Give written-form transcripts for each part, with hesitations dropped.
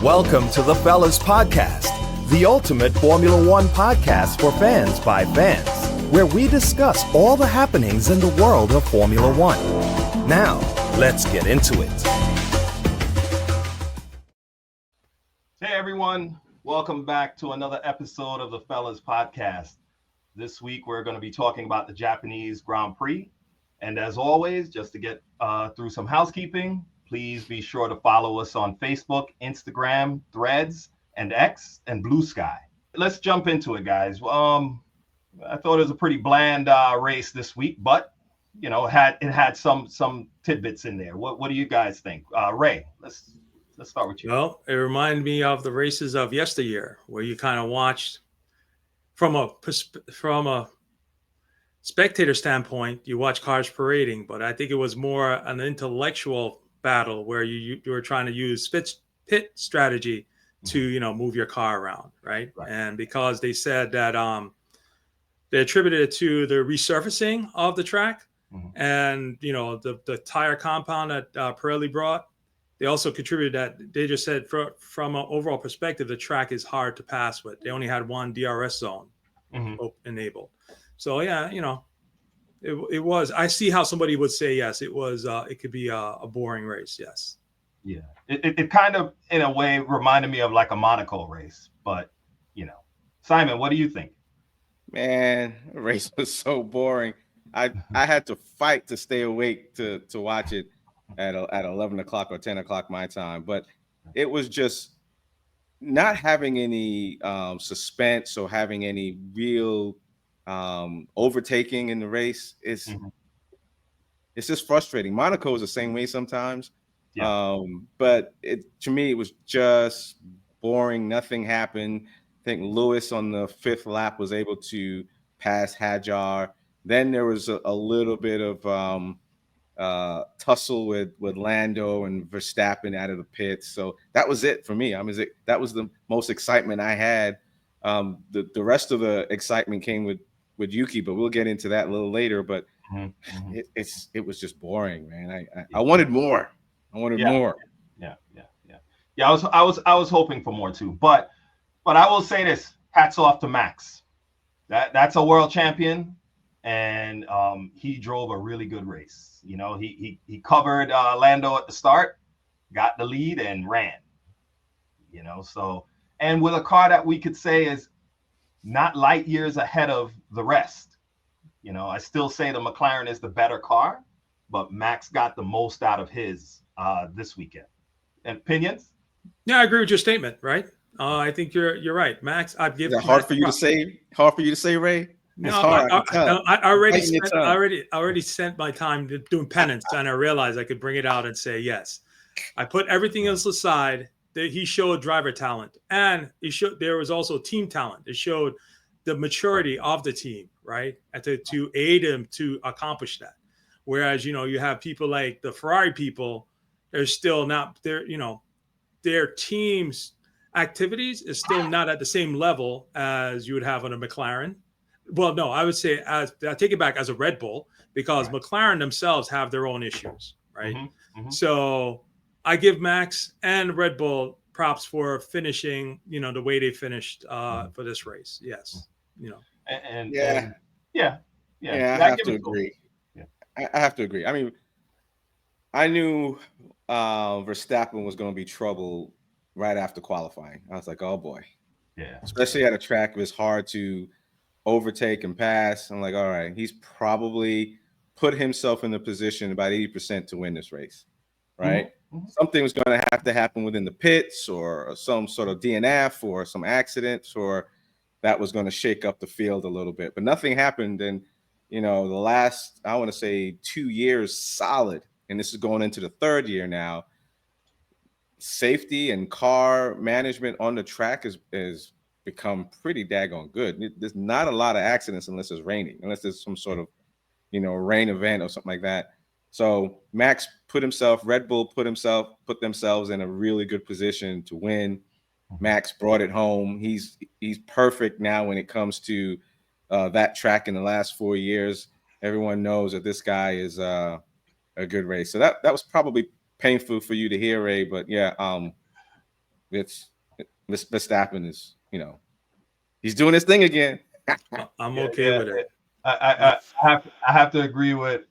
Welcome to the Fellas Podcast, the ultimate Formula One podcast for fans by fans, where we discuss all the happenings in the world of Formula One. Now, let's get into it. Hey everyone, welcome back to another episode of the Fellas Podcast. This week we're going to be talking about the Japanese Grand Prix. And as always, just to get through some housekeeping, please be sure to follow us on Facebook, Instagram, Threads, and X, and Bluesky. Let's jump into it, guys. I thought it was a pretty bland race this week, but you know, it had some tidbits in there. What do you guys think? Ray, let's start with you. Well, it reminded me of the races of yesteryear, where you kind of watched from a spectator standpoint, you watch cars parading, but I think it was more an intellectual battle where you were trying to use pit strategy to move your car around, right? And because they said that they attributed it to the resurfacing of the track and the tire compound that Pirelli brought, they also contributed that they just said from an overall perspective, the track is hard to pass with. They only had one DRS zone enabled. So yeah, it was. I see how somebody would say yes. It was. It could be a boring race. Yes. Yeah. It kind of, in a way, reminded me of like a Monaco race. But Simon, what do you think? Man, the race was so boring. I had to fight to stay awake to watch it at 11 o'clock or 10 o'clock my time. But it was just not having any suspense or having any real overtaking in the race. It's just frustrating. Monaco is the same way sometimes. But to me it was just boring. Nothing happened. I think Lewis on the fifth lap was able to pass Hadjar. Then there was a little bit of tussle with Lando and Verstappen out of the pits. So that was it for me. That was the most excitement I had. The rest of the excitement came with Yuki, but we'll get into that a little later. But it was just boring, man. I wanted more. I wanted more. Yeah. I was hoping for more too. But I will say this: hats off to Max. That's a world champion, and he drove a really good race. He covered Lando at the start, got the lead, and ran. So, and with a car that we could say is not light years ahead of the rest. I still say the McLaren is the better car, but Max got the most out of his this weekend. Opinions? Yeah, I agree with your statement, right? I think you're right. Max, I'd give. Is that hard for you to say? Hard for you to say, Ray? No, I already spent my time doing penance, and I realized I could bring it out and say yes. I put everything else aside. He showed driver talent, and there was also team talent. It showed the maturity of the team, right? And to aid him to accomplish that. Whereas, you have people like the Ferrari people, they're still not their team's activities is still not at the same level as you would have on a McLaren. Well, no, I would say I take it back as a Red Bull, because McLaren themselves have their own issues, right? So I give Max and Red Bull props for finishing, the way they finished for this race. Yes, I have to agree. Yeah. I have to agree. I mean, I knew Verstappen was going to be trouble right after qualifying. I was like, oh boy, especially at a track that's hard to overtake and pass. I'm like, all right, he's probably put himself in the position about 80% to win this race, right? Something was going to have to happen within the pits, or some sort of DNF, or some accidents, or that was going to shake up the field a little bit. But nothing happened. And, the last, I want to say 2 years solid, and this is going into the third year now, safety and car management on the track is become pretty daggone good. There's not a lot of accidents unless it's raining, unless there's some sort of, rain event or something like that. So Max Red Bull put themselves in a really good position to win. Max brought it home. He's perfect now when it comes to that track in the last 4 years. Everyone knows that this guy is a good race. So that was probably painful for you to hear, Ray, but yeah, Verstappen is, he's doing his thing again. I'm okay with it. I have to agree with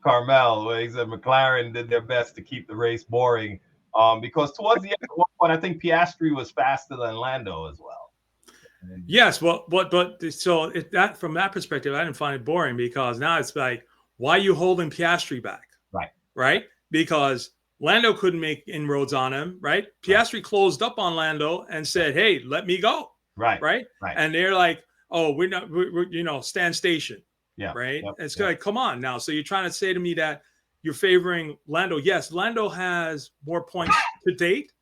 Carmel where he said McLaren did their best to keep the race boring. Because towards the end of one point, I think Piastri was faster than Lando as well. Yes, well, but so that from that perspective, I didn't find it boring because now it's like, why are you holding Piastri back? Right? Because Lando couldn't make inroads on him, right? Piastri closed up on Lando and said, "Hey, let me go." Right. And they're like, "Oh, we're stand station." Yeah. Right. It's like, come on now. So you're trying to say to me that you're favoring Lando? Yes, Lando has more points to date.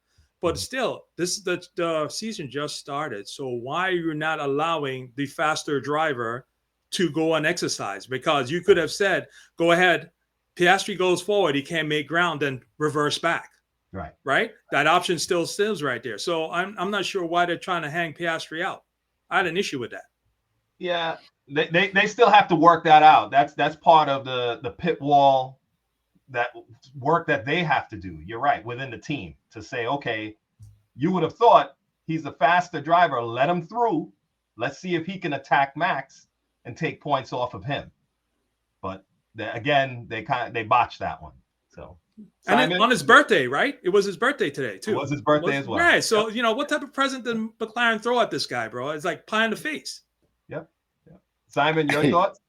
But still, the season just started. So why are you not allowing the faster driver to go on exercise? Because you could have said, go ahead, Piastri goes forward, he can't make ground, then reverse back. Right? That option still stands right there. So I'm not sure why they're trying to hang Piastri out. I had an issue with that. Yeah, they still have to work that out. That's part of the pit wall, that work that they have to do. You're right, within the team to say, okay, you would have thought he's the faster driver. Let him through. Let's see if he can attack Max and take points off of him. But they botched that one. So, Simon, and then on his birthday, right? It was his birthday today too. It was his birthday as well. Right. So what type of present did McLaren throw at this guy, bro? It's like pie in the face. Yep. Simon, your thoughts?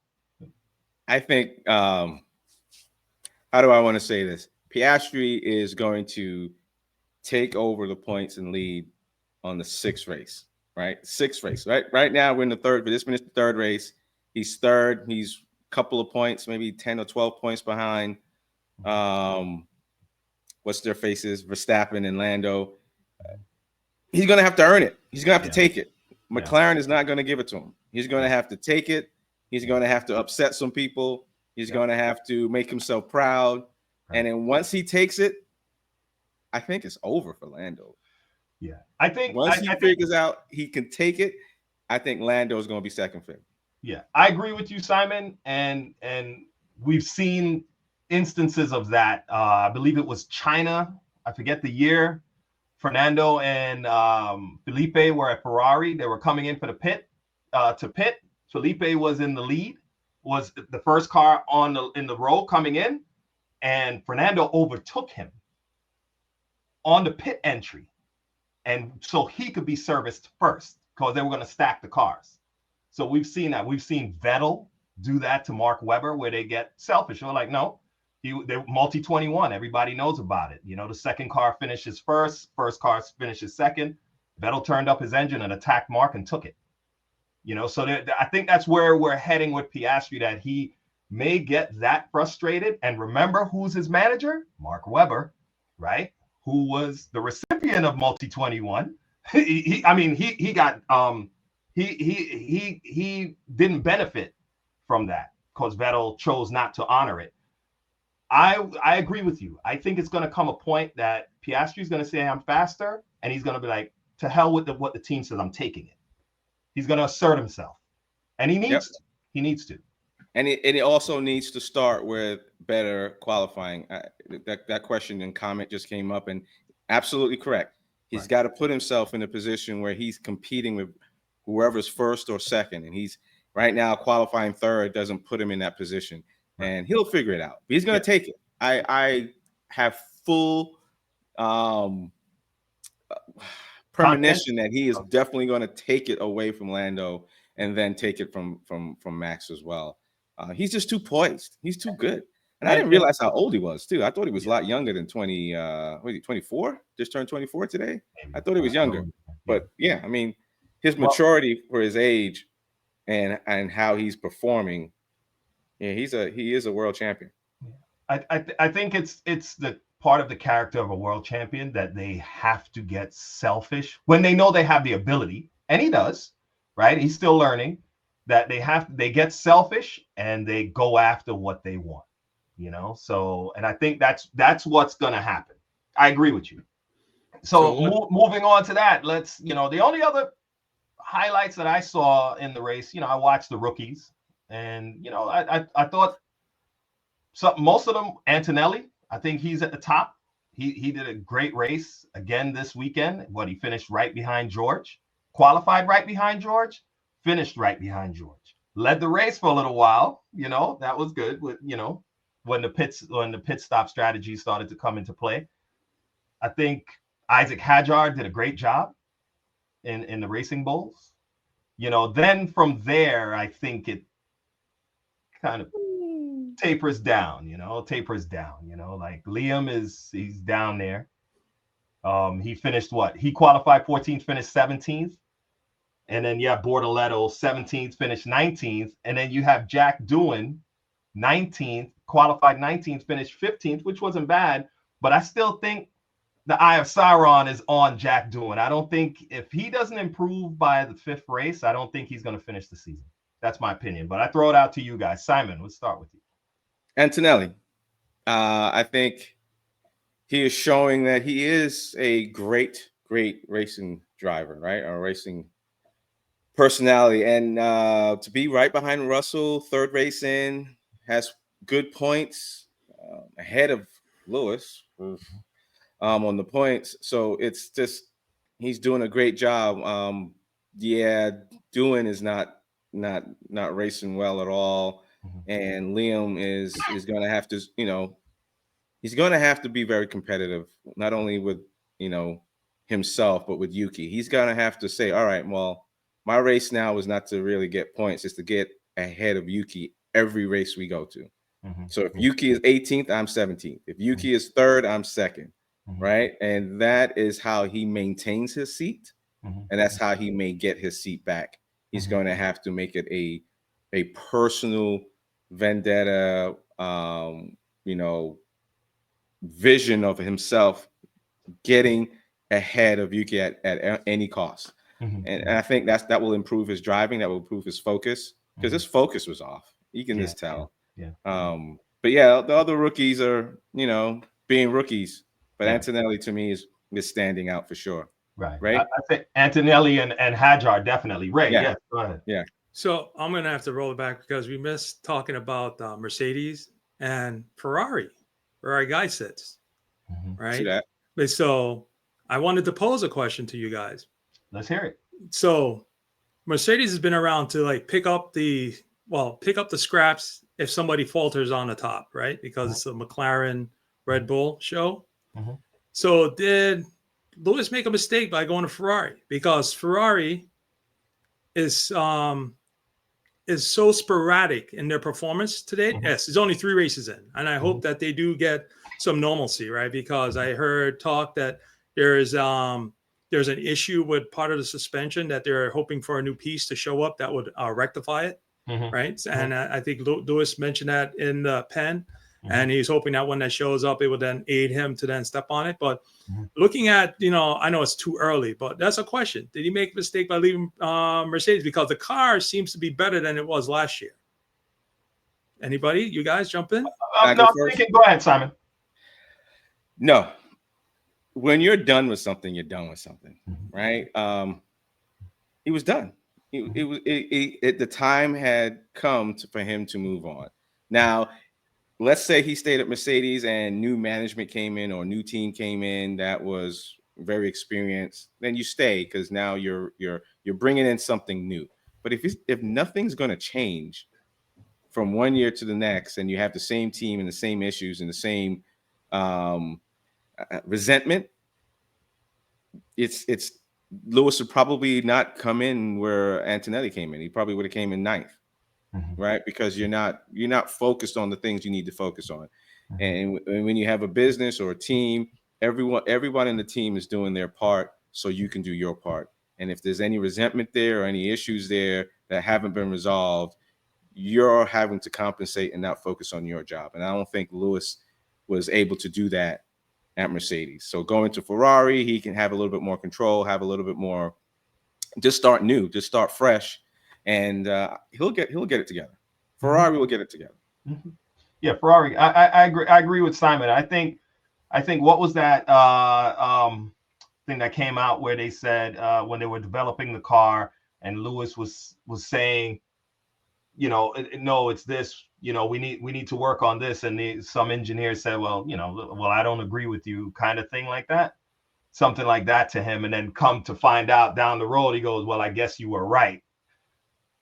I think. How do I want to say this? Piastri is going to take over the points and lead on the sixth race, right? Sixth race, right? Right now we're in the third, but this finished the third race. He's third. He's a couple of points, maybe 10 or 12 points behind. What's their faces? Verstappen and Lando. He's going to have to earn it. He's going to have to take it. McLaren is not going to give it to him. He's going to have to take it. He's going to have to upset some people. He's going to have to make himself proud. And then once he takes it, I think it's over for Lando. Yeah. I think once he figures out he can take it, I think Lando is going to be second favorite. Yeah. I agree with you, Simon. And we've seen instances of that. I believe it was China. I forget the year. Fernando and Felipe were at Ferrari. They were coming in for the pit. Felipe was in the lead. Was the first car in the row coming in, and Fernando overtook him on the pit entry, and so he could be serviced first because they were going to stack the cars. So we've seen that. We've seen Vettel do that to Mark Webber, where they get selfish. They're like, no, they're multi-21. Everybody knows about it. The second car finishes first car finishes second. Vettel turned up his engine and attacked Mark and took it. So I think that's where we're heading with Piastri, that he may get that frustrated. And remember, who's his manager? Mark Webber, right? Who was the recipient of multi-21. He didn't benefit from that because Vettel chose not to honor it. I agree with you. I think it's going to come a point that Piastri is going to say I'm faster, and he's going to be like, to hell with what the team says, I'm taking it. He's going to assert himself, and he needs to. He needs to. And it also needs to start with better qualifying. That question and comment just came up, and absolutely correct. He's got to put himself in a position where he's competing with whoever's first or second, and he's right now qualifying third doesn't put him in that position, and he'll figure it out. But he's going to take it. I have full premonition that he is definitely going to take it away from Lando and then take it from Max as well. He's just too poised. He's too good. And I didn't realize how old he was, too. I thought he was a lot younger than 24? Just turned 24 today? I thought he was younger. But, yeah, I mean, his maturity for his age and how he's performing, he is a world champion. I think it's the part of the character of a world champion that they have to get selfish when they know they have the ability, and he does, right? He's still learning. That they get selfish and they go after what they want, So, and I think that's what's going to happen. I agree with you. So moving on to that, let's, the only other highlights that I saw in the race, I watched the rookies, and I thought most of them, Antonelli, I think he's at the top. he did a great race again this weekend. He finished right behind George, qualified right behind George, finished right behind George, led the race for a little while. That was good. With when the pit stop strategy started to come into play. I think Isaac Hadjar did a great job in the Racing Bulls. Then from there, I think it kind of tapers down. Like Liam he's down there. He finished what? He qualified 14th, finished 17th. And then you have Bortoletto, 17th, finished 19th. And then you have Jack Doohan, 19th, qualified 19th, finished 15th, which wasn't bad. But I still think the Eye of Sauron is on Jack Doohan. I don't think if he doesn't improve by the 5th race, I don't think he's going to finish the season. That's my opinion. But I throw it out to you guys. Simon, let's start with you. Antonelli. I think he is showing that he is a great racing driver, right? Or racing personality. And to be right behind Russell, 3rd race in, has good points, ahead of Lewis on the points. So it's just, he's doing a great job. Doohan is not racing well at all. And Liam is going to have to, he's going to have to be very competitive, not only with, himself, but with Yuki. He's going to have to say, all right, well, my race now is not to really get points, it's to get ahead of Yuki every race we go to. So if Yuki is 18th, I'm 17th. If Yuki is 3rd, I'm 2nd, right? And that is how he maintains his seat. And that's how he may get his seat back. He's going to have to make it a personal vendetta, vision of himself getting ahead of Yuki at any cost. And I think that will improve his driving, that will improve his focus, because his focus was off. You can just tell. But yeah, the other rookies are, being rookies. But Antonelli to me is standing out for sure. Right. I think Antonelli and Hadjar definitely. Ray, yes, go ahead. Yeah. So I'm going to have to roll it back because we missed talking about Mercedes and Ferrari, where our guy sits. Right. See that? But so I wanted to pose a question to you guys. Let's hear it. So Mercedes has been around to pick up the scraps if somebody falters on the top, right? Because it's a McLaren Red Bull show. So did Lewis make a mistake by going to Ferrari? Because Ferrari is so sporadic in their performance today. Yes, it's only 3 races in, and I hope that they do get some normalcy, right? Because I heard talk that there's an issue with part of the suspension that they're hoping for a new piece to show up that would rectify it, right? And I think Lewis mentioned that in the pen, and he's hoping that when that shows up, it will then aid him to then step on it. But looking at, I know it's too early, but that's a question. Did he make a mistake by leaving Mercedes? Because the car seems to be better than it was last year. Anybody? You guys jump in? No, I'm thinking. Go ahead, Simon. No. When you're done with something, you're done with something, right? He was done. The time had come for him to move on. Now, let's say he stayed at Mercedes and new management came in or new team came in that was very experienced. Then you stay because now you're bringing in something new. But if nothing's going to change from one year to the next, and you have the same team and the same issues and the same resentment, it's Lewis would probably not come in where Antonelli came in. He probably would have came in 9th, right? Because you're not focused on the things you need to focus on. And when you have a business or a team, everyone in the team is doing their part so you can do your part. And if there's any resentment there or any issues there that haven't been resolved, you're having to compensate and not focus on your job. And I don't think Lewis was able to do that at Mercedes. So going to Ferrari, he can have a little bit more control, have a little bit more, just start new, just start fresh, and he'll get it together. Ferrari will get it together. Yeah, Ferrari. I agree with Simon. I think what was that thing that came out where they said when they were developing the car and Lewis was saying, no, it's this, we need to work on this. And some engineers said, well, I don't agree with you, kind of thing like that. Something like that to him. And then come to find out down the road, he goes, well, I guess you were right.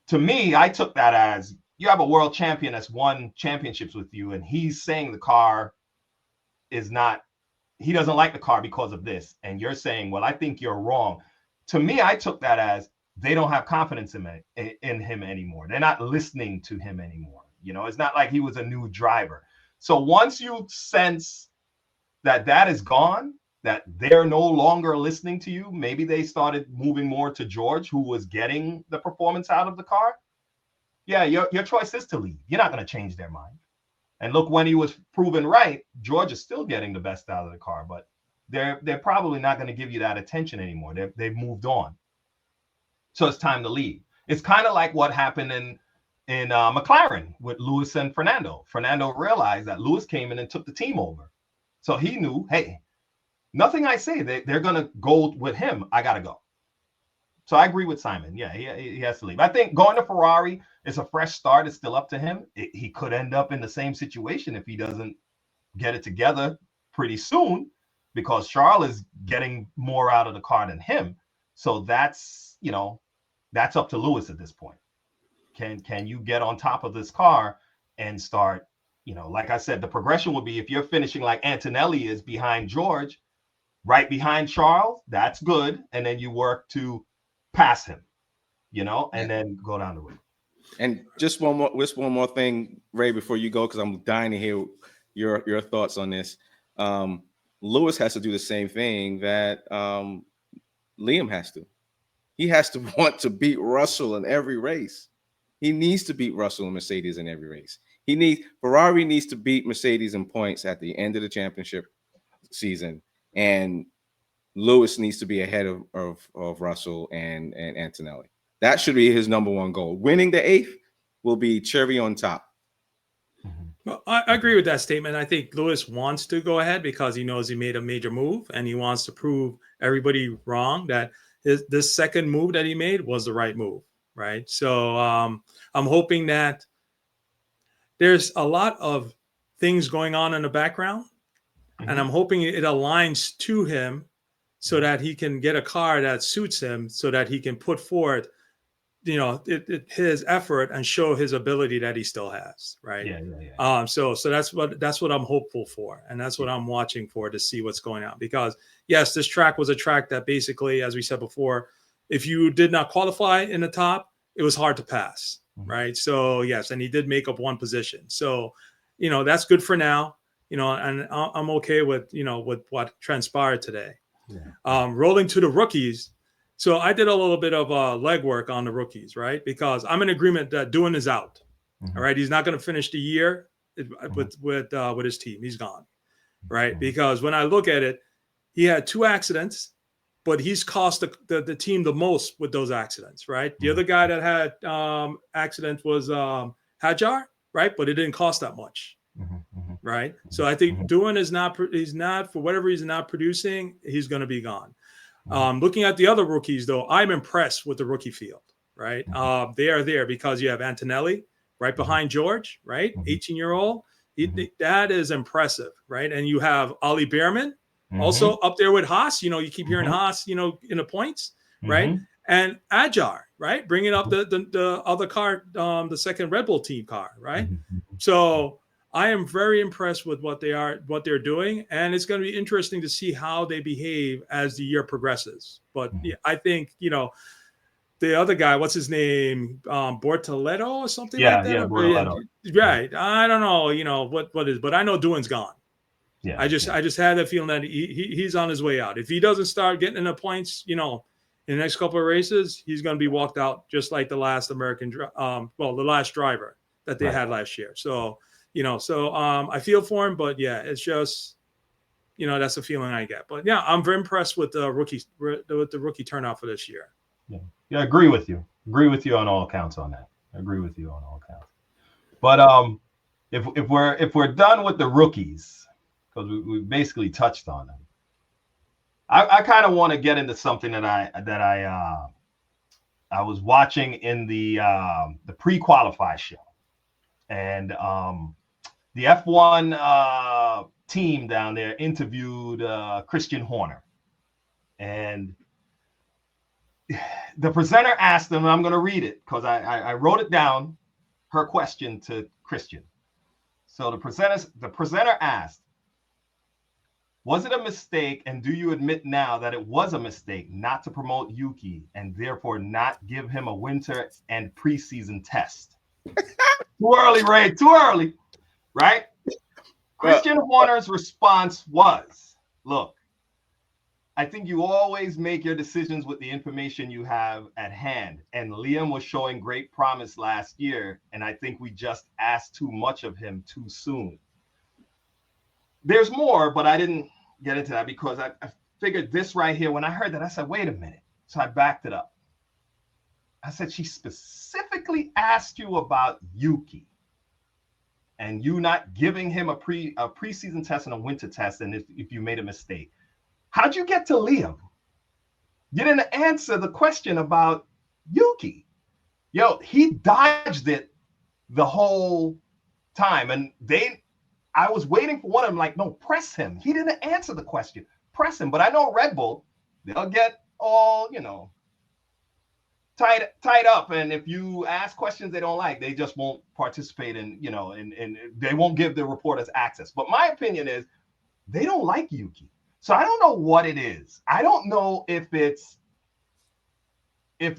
To me, I took that as you have a world champion that's won championships with you, and he's saying the car is not, he doesn't like the car because of this. And you're saying, well, I think you're wrong. To me, I took that as they don't have confidence in him anymore. They're not listening to him anymore. It's not like he was a new driver. So once you sense that is gone, that they're no longer listening to you, maybe they started moving more to George, who was getting the performance out of the car. Yeah, your choice is to leave. You're not going to change their mind. And look, when he was proven right, George is still getting the best out of the car, but they're probably not going to give you that attention anymore. They've moved on. So it's time to leave. It's kind of like what happened in McLaren with Lewis and Fernando. Fernando realized that Lewis came in and took the team over. So he knew, hey, nothing I say, they're going to go with him. I got to go. So I agree with Simon. Yeah, he has to leave. I think going to Ferrari is a fresh start. It's still up to him. He could end up in the same situation if he doesn't get it together pretty soon, because Charles is getting more out of the car than him. So that's up to Lewis at this point. Can you get on top of this car and start, like I said, the progression would be if you're finishing like Antonelli is behind George, right behind Charles, that's good. And then you work to pass him, and then go down the road. And just one more thing, Ray, before you go, because I'm dying to hear your thoughts on this. Lewis has to do the same thing that Liam has to. He has to want to beat Russell in every race. He needs to beat Russell and Mercedes in every race. Ferrari needs to beat Mercedes in points at the end of the championship season, and Lewis needs to be ahead of Russell and Antonelli. That should be his number one goal. Winning the 8th will be cherry on top. Well, I agree with that statement. I think Lewis wants to go ahead because he knows he made a major move, and he wants to prove everybody wrong that this second move that he made was the right move, right? So I'm hoping that there's a lot of things going on in the background, and I'm hoping it aligns to him so that he can get a car that suits him, so that he can put forth, his effort and show his ability that he still has, right? Yeah. So that's what I'm hopeful for, and that's what I'm watching for to see what's going on. Because yes, this track was a track that basically, as we said before, if you did not qualify in the top, it was hard to pass, right? So yes, and he did make up one position. So that's good for now. And I'm okay with with what transpired today. Yeah. Rolling to the rookies. So I did a little bit of legwork on the rookies, right? Because I'm in agreement that Doohan is out. All right, he's not going to finish the year with his team. He's gone, right? Because when I look at it, he had 2 accidents, but he's cost the team the most with those accidents, right? The other guy that had accident was Hajar, right? But it didn't cost that much. Right. So I think Doohan he's not, for whatever reason, not producing, he's going to be gone. Looking at the other rookies, though, I'm impressed with the rookie field, right? They are there because you have Antonelli right behind George, right? 18-year-old. That is impressive, right? And you have Ollie Behrman also up there with Haas. You keep hearing Haas, in the points, right? And Ajar, right? Bringing up the other car, the second Red Bull team car, right? So I am very impressed with what they're doing, and it's going to be interesting to see how they behave as the year progresses. But yeah, I think the other guy, what's his name, Bortoletto or something like that. Yeah, Bortoletto. Right. I don't know, what is, but I know Doohan's gone. Yeah. I just had that feeling that he's on his way out. If he doesn't start getting in the points, in the next couple of races, he's going to be walked out just like the last the last driver that they had last year. So. I feel for him, but yeah, it's just, that's the feeling I get. But yeah, I'm very impressed with the rookie turnout for this year. Yeah, I agree with you. Agree with you on all accounts on that. But if we're done with the rookies, because we basically touched on them, I kind of want to get into something that I was watching in the pre-qualify show. and the F1 team down there interviewed Christian Horner, and the presenter asked them, and I'm going to read it because I wrote it down, her question to Christian. So the presenter asked, was it a mistake, and do you admit now that it was a mistake not to promote Yuki and therefore not give him a winter and preseason test? Too early, Ray, too early, right? Christian Horner's response was, look, I think you always make your decisions with the information you have at hand. And Liam was showing great promise last year. And I think we just asked too much of him too soon. There's more, but I didn't get into that because I figured this right here. When I heard that, I said, wait a minute. So I backed it up. I said, she specifically asked you about Yuki and you not giving him a preseason test and a winter test. And if you made a mistake. How'd you get to Liam? You didn't answer the question about Yuki. Yo, he dodged it the whole time. And I was waiting for one of them, like, no, press him. He didn't answer the question. Press him. But I know Red Bull, they'll get all, tied up. And if you ask questions they don't like, they just won't participate in, and they won't give the reporters access. But my opinion is they don't like Yuki. So I don't know what it is. I don't know if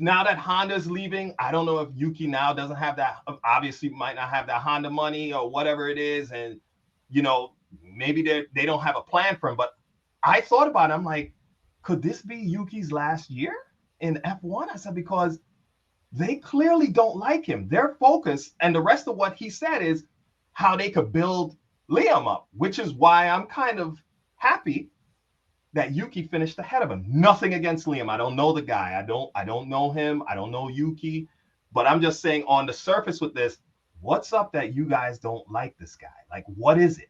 now that Honda's leaving, I don't know if Yuki now doesn't have that, obviously might not have that Honda money or whatever it is. And, maybe they don't have a plan for him. But I thought about it. I'm like, could this be Yuki's last year in F1? I said, because they clearly don't like him. Their focus and the rest of what he said is how they could build Liam up, which is why I'm kind of happy that Yuki finished ahead of him. Nothing against Liam. I don't know the guy. I don't know him. I don't know Yuki. But I'm just saying on the surface with this, what's up that you guys don't like this guy? Like, what is it?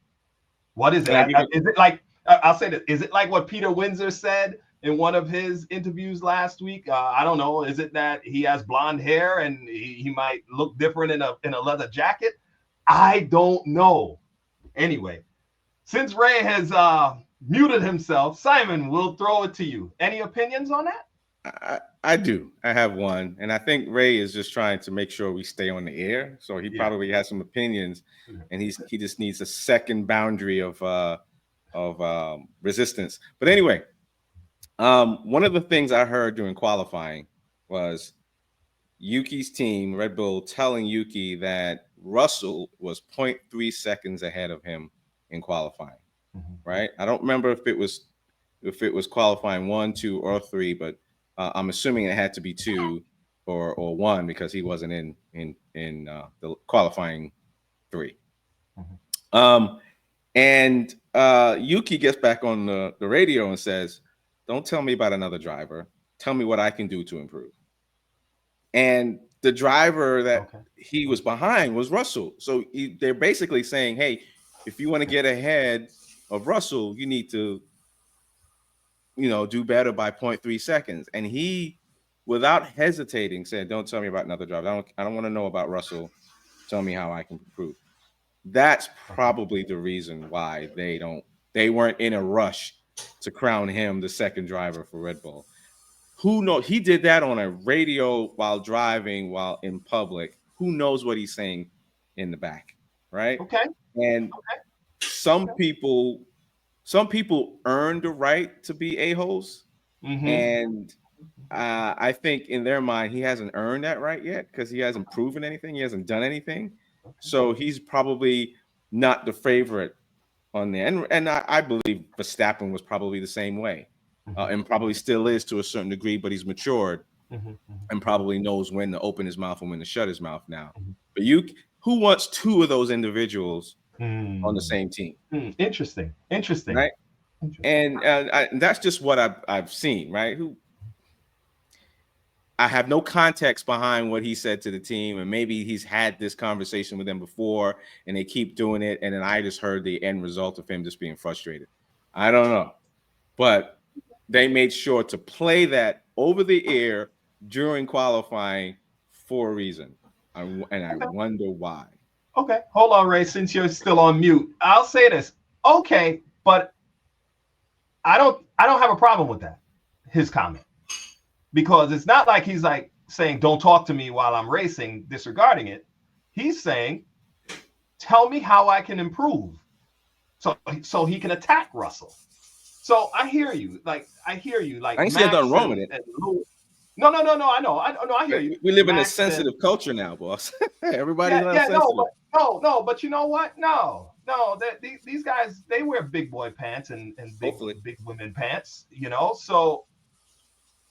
What is it? Is it like, I'll say this, is it like what Peter Windsor said in one of his interviews last week? I don't know. Is it that he has blonde hair and he might look different in a leather jacket? I don't know. Anyway, since Ray has muted himself, Simon, we'll throw it to you. Any opinions on that? I do. I have one, and I think Ray is just trying to make sure we stay on the air. So he probably has some opinions, and he just needs a second boundary of resistance. But anyway, one of the things I heard during qualifying was Yuki's team, Red Bull, telling Yuki that Russell was 0.3 seconds ahead of him in qualifying. Right. I don't remember if it was qualifying 1, 2, or 3, but I'm assuming it had to be 2 or 1 because he wasn't in the qualifying 3. And Yuki gets back on the radio and says, "Don't tell me about another driver. Tell me what I can do to improve." And the driver that he was behind was Russell. So they're basically saying, "Hey, if you want to get ahead of Russell, you need to, do better by 0.3 seconds." And he, without hesitating, said, "Don't tell me about another driver. I don't want to know about Russell. Tell me how I can improve." That's probably the reason why they weren't in a rush to crown him the second driver for Red Bull. Who knows? He did that on a radio while driving, while in public. Who knows what he's saying in the back, right? Okay. And some people earn the right to be a-holes, and I think in their mind he hasn't earned that right yet because he hasn't proven anything, he hasn't done anything, so he's probably not the favorite on there. And I believe Verstappen was probably the same way, and probably still is to a certain degree, but he's matured and probably knows when to open his mouth and when to shut his mouth now. But who wants two of those individuals on the same team? Interesting. Right? And that's just what I've seen, right? I have no context behind what he said to the team, and maybe he's had this conversation with them before, and they keep doing it, and then I just heard the end result of him just being frustrated. I don't know. But they made sure to play that over the air during qualifying for a reason, and I wonder why. Okay, hold on, Ray. Since you're still on mute, I'll say this. Okay, but I don't have a problem with that. His comment, because it's not like he's like saying don't talk to me while I'm racing, disregarding it. He's saying, tell me how I can improve, so he can attack Russell. So I hear you. Like I ain't said nothing wrong with it. No. I know. I hear you. We live in a sensitive culture now, boss. Everybody's sensitive. No. But you know what? No. These guys, they wear big boy pants and big women pants. You know, so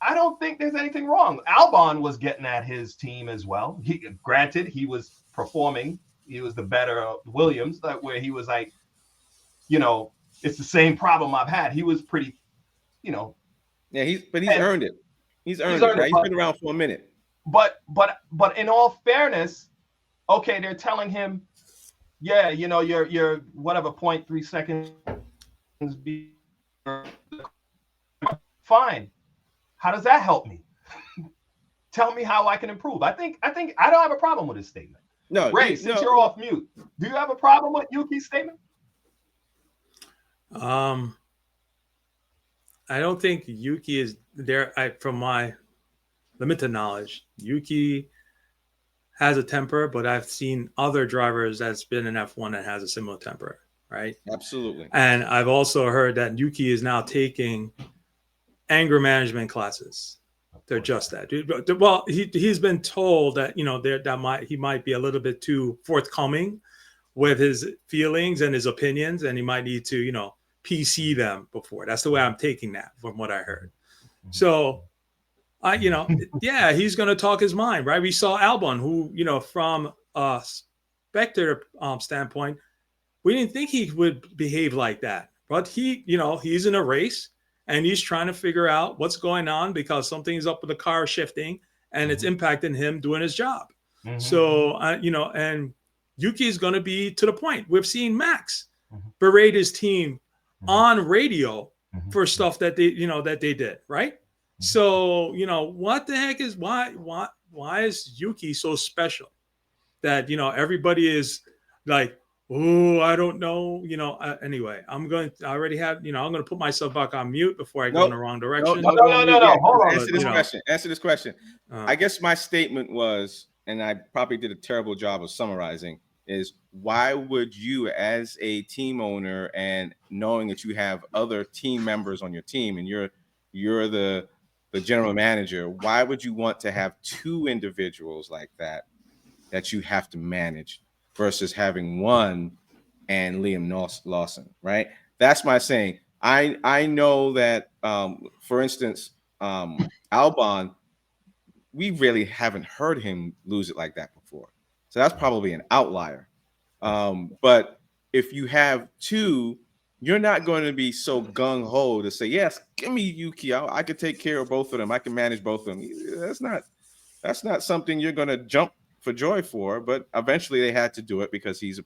I don't think there's anything wrong. Albon was getting at his team as well. Granted, he was performing. He was the better Williams, where he was like, you know, it's the same problem I've had. He was pretty, you know. Yeah, he's earned it. He's earned it. Right? He's been around for a minute. But in all fairness, okay, they're telling him, yeah, you know, you're whatever 0.3 seconds be fine. How does that help me? Tell me how I can improve. I think I don't have a problem with his statement. No, Ray, since you're off mute, do you have a problem with Yuki's statement? I don't think Yuki is there. From my limited knowledge, Yuki has a temper, but I've seen other drivers that's been in F1 that has a similar temper, right? Absolutely. And I've also heard that Yuki is now taking anger management classes. They're just that. Well, he's been told that, you know, he might be a little bit too forthcoming with his feelings and his opinions, and he might need to, you know, PC them before. That's the way I'm taking that from what I heard. So, you know, yeah, he's going to talk his mind, right? We saw Albon, who, you know, from a spectator standpoint, we didn't think he would behave like that. But he, you know, he's in a race and he's trying to figure out what's going on because something's up with the car shifting and it's impacting him doing his job. So, you know, and Yuki is going to be to the point. We've seen Max berate his team on radio for stuff that they did, right? So, you know, what the heck is why is Yuki so special that, you know, everybody is like, oh, I don't know, you know. Anyway, I already have, you know, I'm going to put myself back on mute before I go in the wrong direction. No. Hold on. Answer this question. I guess my statement was, and I probably did a terrible job of summarizing, is why would you, as a team owner and knowing that you have other team members on your team and you're the general manager, why would you want to have two individuals like that you have to manage versus having one and Liam Lawson, right? That's my saying. I know that, for instance, Albon, we really haven't heard him lose it like that before. So that's probably an outlier. But if you have two, you're not going to be so gung-ho to say, yes, give me Yuki. I can take care of both of them. I can manage both of them. That's not something you're going to jump for joy for, but eventually they had to do it because he's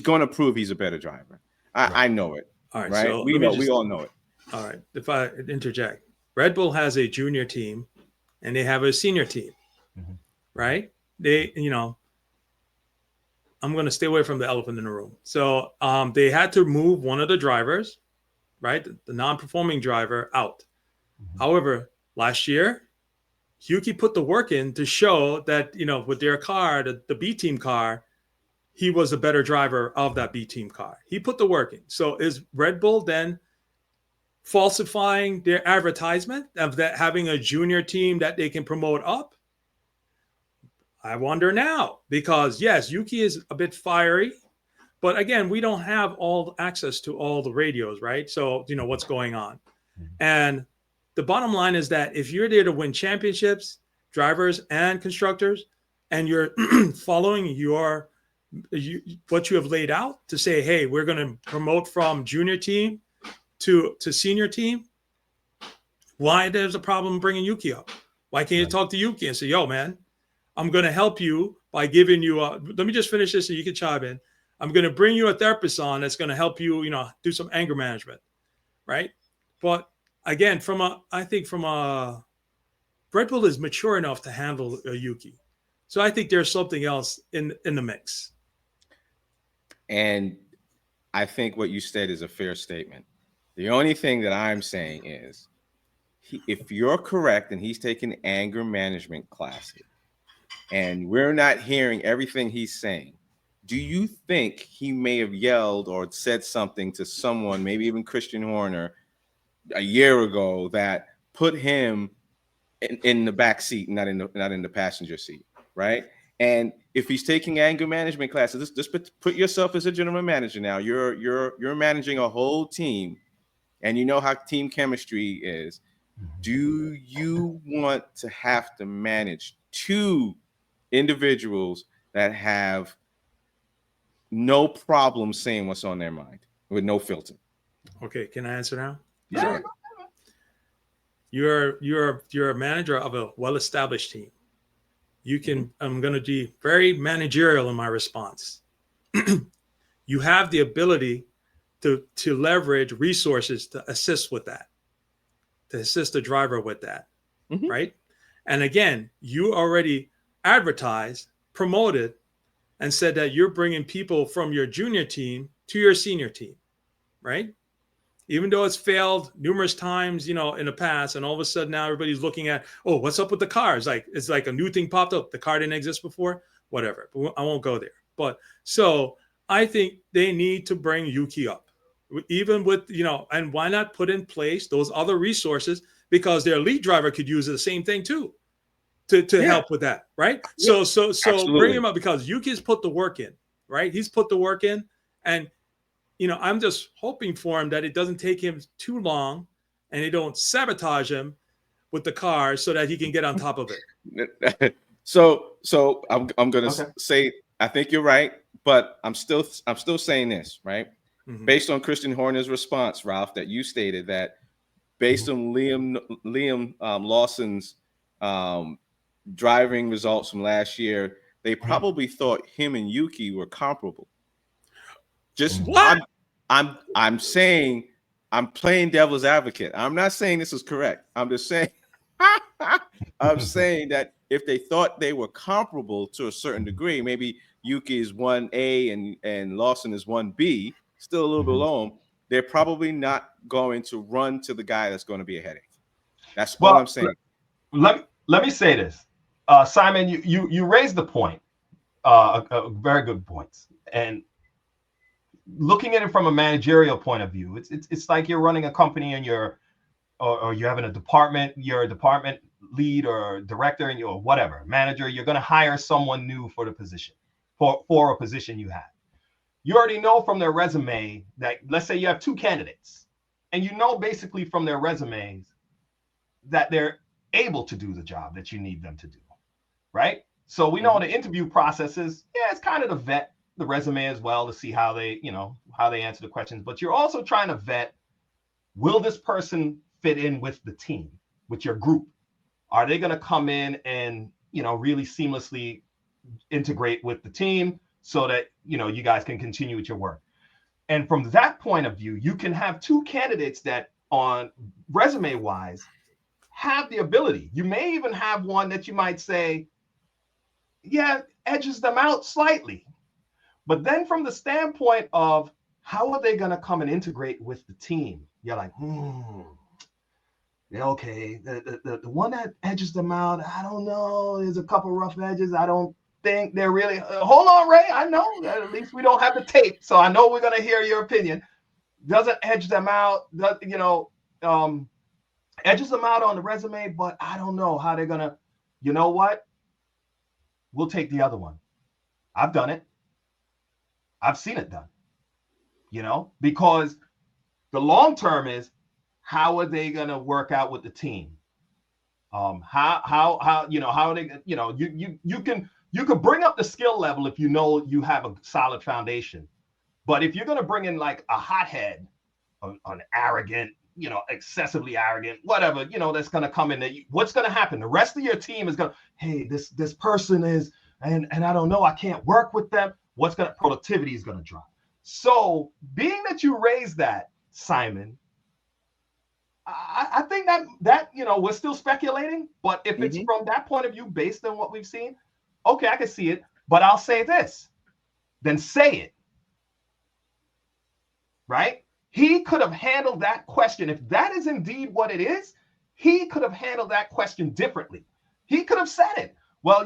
going to prove he's a better driver. I know it. All right. So we all know it. All right. If I interject, Red Bull has a junior team and they have a senior team, right? They, you know, I'm going to stay away from the elephant in the room. So they had to move one of the drivers, right? The non-performing driver out. However, last year, Yuki put the work in to show that, you know, with their car, the B team car, he was a better driver of that B team car. He put the work in. So is Red Bull then falsifying their advertisement of that having a junior team that they can promote up? I wonder now, because yes, Yuki is a bit fiery, but again, we don't have all access to all the radios, right? So, you know, what's going on. And the bottom line is that if you're there to win championships, drivers and constructors, and you're following what you have laid out to say, hey, we're going to promote from junior team to senior team, why there's a problem bringing Yuki up? Why can't you talk to Yuki and say, yo, man, I'm going to help you by giving you let me just finish this and you can chime in. I'm going to bring you a therapist on that's going to help you, you know, do some anger management, right? But again, I think Red Bull is mature enough to handle Yuki. So I think there's something else in the mix. And I think what you said is a fair statement. The only thing that I'm saying is, if you're correct and he's taking anger management classes and we're not hearing everything he's saying, do you think he may have yelled or said something to someone, maybe even Christian Horner, a year ago that put him in the back seat, not in the passenger seat, right? And if he's taking anger management classes, just put yourself as a general manager now. You're managing a whole team, and you know how team chemistry is. Do you want to have to manage two individuals that have no problem saying what's on their mind with no filter? Okay, can I answer now? Yeah. You're a manager of a well-established team. You can. I'm going to be very managerial in my response. You have the ability to leverage resources to assist with that, to assist the driver with that, right? And again, you already advertised, promoted, and said that you're bringing people from your junior team to your senior team, right? Even though it's failed numerous times, in the past, and all of a sudden now everybody's looking at, oh, what's up with the car? It's like a new thing popped up. The car didn't exist before, whatever. But I won't go there. But so I think they need to bring Yuki up, even with, and why not put in place those other resources, because their lead driver could use the same thing too, to help with that, right? Yeah. So absolutely. Bring him up, because Yuki's put the work in, right? He's put the work in, and I'm just hoping for him that it doesn't take him too long and they don't sabotage him with the car so that he can get on top of it. So I'm going to say, I think you're right, but I'm still saying this, right? Mm-hmm. Based on Christian Horner's response, Ralph, that you stated that based on Liam Lawson's driving results from last year, they probably thought him and Yuki were comparable. Just what? I'm saying, I'm playing devil's advocate. I'm not saying this is correct. I'm just saying I'm saying that if they thought they were comparable to a certain degree, maybe Yuki is 1A and Lawson is 1B, still a little bit low, they're probably not going to run to the guy that's going to be a headache. That's all I'm saying. Let me say this. Simon, you raised the point, a very good points. And looking at it from a managerial point of view, it's like you're running a company and you're having a department, you're a department lead or director and you're whatever manager. You're going to hire someone new for the position, for a position you have. You already know from their resume that, let's say you have two candidates, and you know basically from their resumes that they're able to do the job that you need them to do, right? So we know the interview process is, it's kind of to vet the resume as well to see how they answer the questions. But you're also trying to vet, will this person fit in with the team, with your group? Are they going to come in and, really seamlessly integrate with the team so that, you guys can continue with your work? And from that point of view, you can have two candidates that on resume wise have the ability. You may even have one that you might say, edges them out slightly. But then from the standpoint of how are they going to come and integrate with the team? You're like, okay, the one that edges them out, I don't know. There's a couple rough edges. I don't think they're really, hold on, Ray. I know that at least we don't have the tape. So I know we're going to hear your opinion. Doesn't edge them out, edges them out on the resume, but I don't know how they're going to, you know what? We'll take the other one. I've done it. I've seen it done, because the long term is, how are they going to work out with the team? How are they, you can bring up the skill level if you have a solid foundation. But if you're going to bring in like a hothead, an arrogant, excessively arrogant, whatever, that's going to come in, what's going to happen? The rest of your team is going to, hey, this person is, and I don't know, I can't work with them. Productivity is going to drop. So being that you raised that, Simon, I think that we're still speculating, but if it's from that point of view, based on what we've seen, okay, I can see it. But I'll say this, then say it. right? He could have handled that question. If that is indeed what it is, he could have handled that question differently. He could have said it. Well,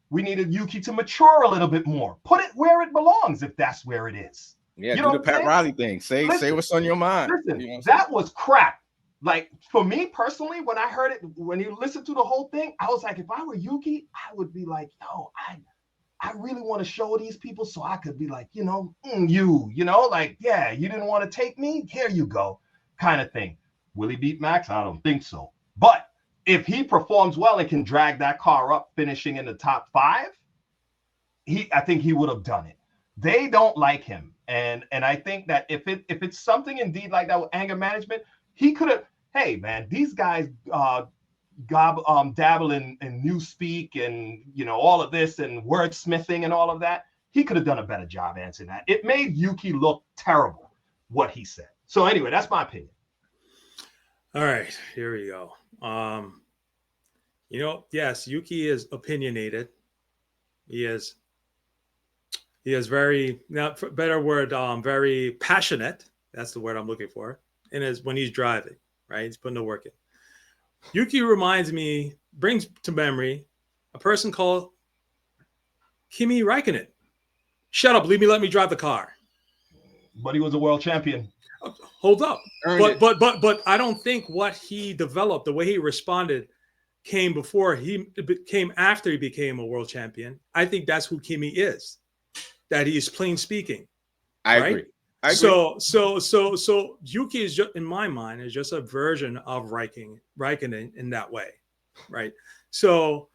we needed Yuki to mature a little bit more. Put it where it belongs if that's where it is. Yeah, do the Pat Riley thing. Say what's on your mind. Listen, that was crap. Like, for me personally, when I heard it, when you listen to the whole thing, I was like, if I were Yuki, I would be like, yo, I really want to show these people so I could be like, like, yeah, you didn't want to take me? Here you go, kind of thing. Will he beat Max? I don't think so. But if he performs well and can drag that car up, finishing in the top 5, I think he would have done it. They don't like him. And I think that if it's something indeed like that with anger management, he could have, hey, man, these guys dabble in newspeak and, all of this and wordsmithing and all of that. He could have done a better job answering that. It made Yuki look terrible, what he said. So anyway, that's my opinion. All right, here we go. Yes, Yuki is opinionated. He is very, better word, very passionate. That's the word I'm looking for. And when he's driving, right? He's putting the work in. Yuki brings to memory a person called Kimi Räikkönen. Shut up, let me drive the car. But he was a world champion. Hold up. But I don't think what he developed, the way he responded, came after he became a world champion. I think that's who Kimi is. That he is plain speaking. I agree. So Yuki is in my mind is just a version of Räikkönen in that way, right? So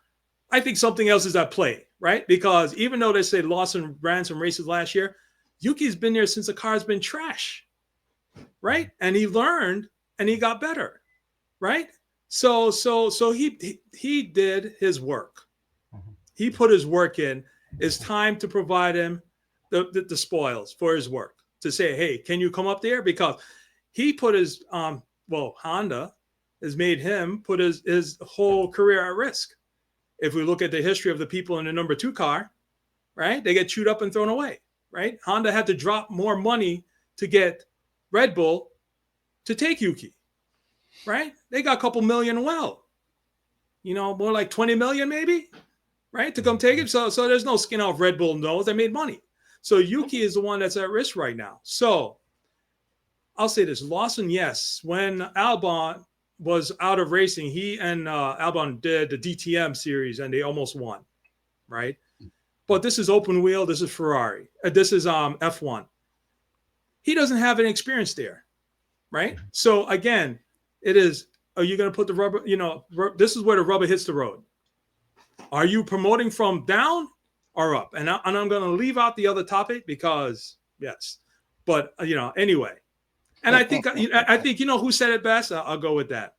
I think something else is at play, right? Because even though they say Lawson ran some races last year, Yuki's been there since the car's been trash, right? And he learned and he got better, right? So he did his work. He put his work in. It's time to provide him the spoils for his work. To say, hey, can you come up there? Because he put his, Honda has made him put his whole career at risk. If we look at the history of the people in the number 2 car, right? They get chewed up and thrown away, right? Honda had to drop more money to get Red Bull to take Yuki, right? They got a couple million more like 20 million maybe, right? To come take it. So there's no skin off Red Bull nose. They made money. So Yuki is the one that's at risk right now. So I'll say this. Lawson, yes. When Albon was out of racing, he and Albon did the DTM series, and they almost won, right? But this is open wheel. This is Ferrari. This is F1. He doesn't have any experience there, right? So, again, it is, are you going to put the rubber, this is where the rubber hits the road. Are you promoting from down or up? And I'm going to leave out the other topic because, yes. But, anyway. And I think who said it best? I'll go with that.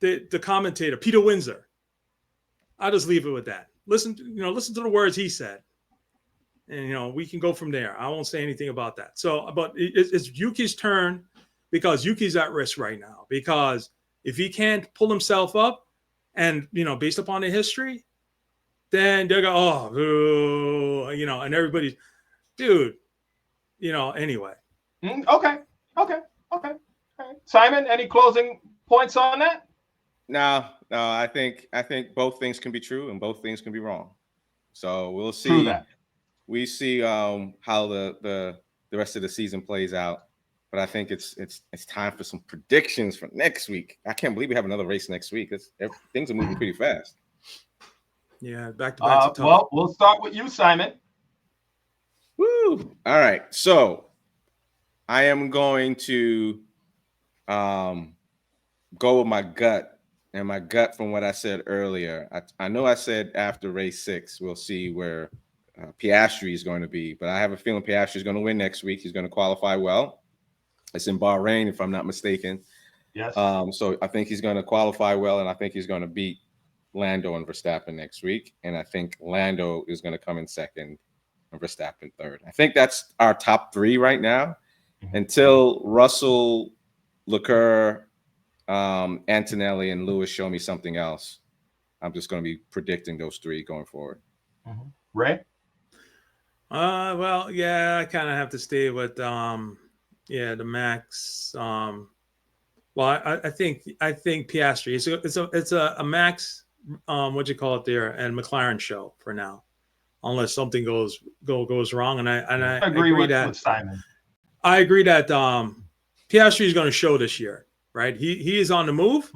The commentator, Peter Windsor. I'll just leave it with that. Listen to the words he said. And, we can go from there. I won't say anything about that. So, but it's Yuki's turn because Yuki's at risk right now. Because if he can't pull himself up and, based upon the history, then they'll go, and everybody's, dude, anyway. Okay. Simon, any closing points on that? No, I think both things can be true and both things can be wrong. So we'll see. We see how the rest of the season plays out. But I think it's time for some predictions for next week. I can't believe we have another race next week. Things are moving pretty fast. Yeah, back to back. Well, we'll start with you, Simon. Woo! All right. So I am going to go with my gut. And my gut from what I said earlier. I know I said after race 6, we'll see where Piastri is going to be. But I have a feeling Piastri is going to win next week. He's going to qualify well. It's in Bahrain, if I'm not mistaken. Yes. So I think he's going to qualify well, and I think he's going to beat Lando and Verstappen next week. And I think Lando is going to come in second and Verstappen third. I think that's our top 3 right now. Until Russell, Leclerc, Antonelli, and Lewis show me something else, I'm just going to be predicting those 3 going forward. Ray? Well, yeah, I kind of have to stay with the Max. Well, I think Piastri. It's a Max. What you call it there, and McLaren show for now, unless something goes wrong. And I agree with Simon. I agree that Piastri is going to show this year, right? He is on the move,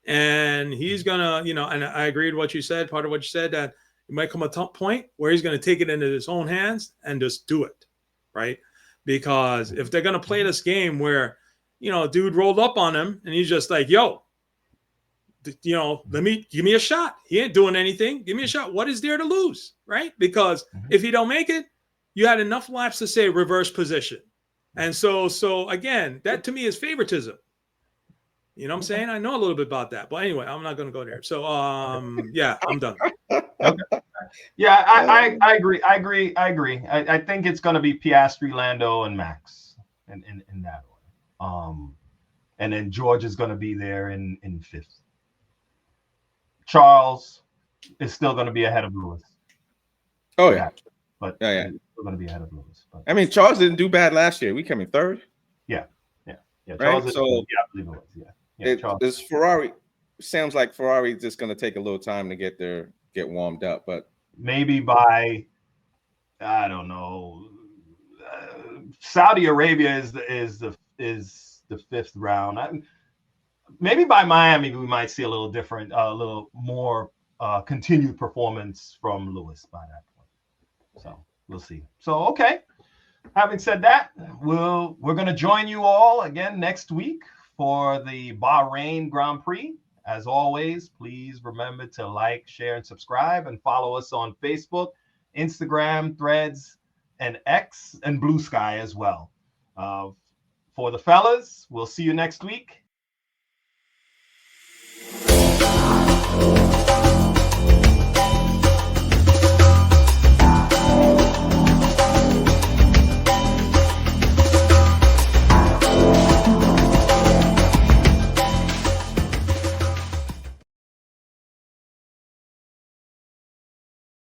and he's gonna, and I agreed with what you said. Part of what you said, that it might come a point where he's going to take it into his own hands and just do it, right? Because if they're going to play this game where, dude rolled up on him and he's just like, yo, give me a shot. He ain't doing anything. Give me a shot. What is there to lose, right? Because if he don't make it, you had enough laps to say reverse position. And so again, that to me is favoritism. You know what I'm saying? I know a little bit about that. But anyway, I'm not going to go there. So, yeah, I'm done. Okay. Yeah, I agree. I think it's going to be Piastri, Lando, and Max in that order. And then George is going to be there in fifth. Charles is still going to be ahead of Lewis. Oh, yeah. But he's still going to be ahead of Lewis. But. I mean, Charles didn't do bad last year. We came in third. Yeah. Charles right? So, I believe it was. This Ferrari sounds like Ferrari just going to take a little time to get warmed up, but maybe by, I don't know, Saudi Arabia is the fifth round. Maybe by Miami we might see a little different, a little more continued performance from Lewis by that point. So we'll see. So okay. Having said that, we're going to join you all again next week for the Bahrain Grand Prix. As always, please remember to like, share, and subscribe, and follow us on Facebook, Instagram, Threads, and X, and Bluesky as well. For the fellas, we'll see you next week.